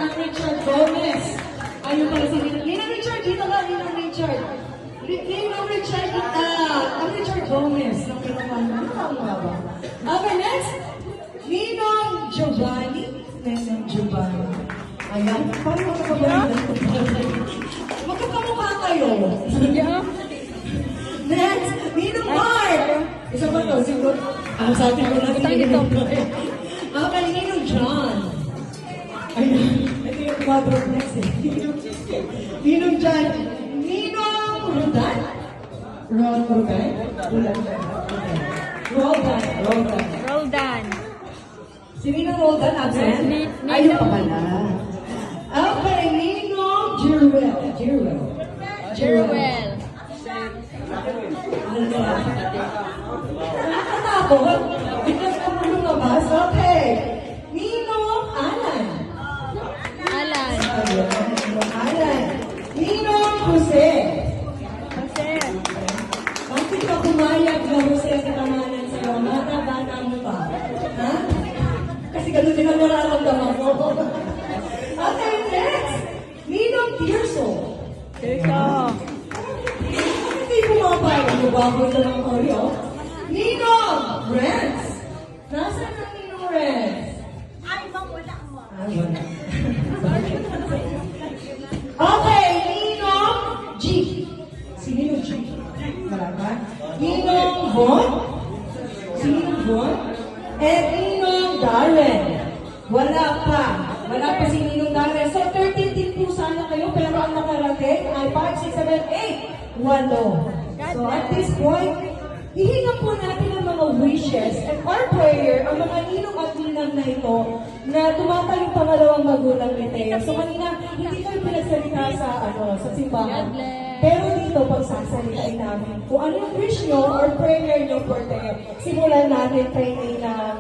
ang Richard Gomez. Ayun pala si Ninang Richard, dito ba? Ninang Richard. Ninang Richard, ang Richard Gomez. Ang kinaman mo. Ano nga ba? Okay, next. Ninong Giovanni. Ninong Giovanni. Ayan, parang magkakabayan. Magkakamukha kayo. Next, Ninong Mark. Isa ba to? Siguro. Ang sa atin ko natin Ninong Mark. Okay, Ninong John. Ayan, ito yung quadruplex eh. Ninong John. Ninong Rodan? Rodan? Roldan. Roldan. Si Ninong Roldan, absent? Ayun pa pala. Okay, Ninong Jeruel. Jeruel. Nakakatakot. Biglas ka mo lumabas. Okay. Ninong Alan. Alan. Ninong Alan. Ninong Jose. Jose. Bakit ka pumayag na Jose sa kamanan sa'yo? Bata mo pa. Ha? Kasi ganun din ang nararamdaman ko. Okay, next. Ninong Tirso. Tirso. Hindi pumapayag mo ba ako sa mga koryo? Ninong Renz. Nasaan ang Ninong Renz? Ay, wala mo. Ay, wala. Okay, Ninong G. Si Ninong G. Wala ba? Ninong Von. Si Ninong Von. And Ninong Darren. Wala pa. Wala pa si Ninong Darren. So, 13 din po sana kayo, pero ang nakarating ay 5, 6, 7, 8, 8. So, at this point, hihingan po natin ang mga wishes and our prayer, ang mga ninong at ninang na ito, na tumatayong pangalawang magulang ni Teo. So, kanina, hindi kayo pinagsalita sa simbahan. Pero dito, pagsasalitain namin kung ano yung wish nyo or prayer nyo for Teo. Simulan natin kay Ninang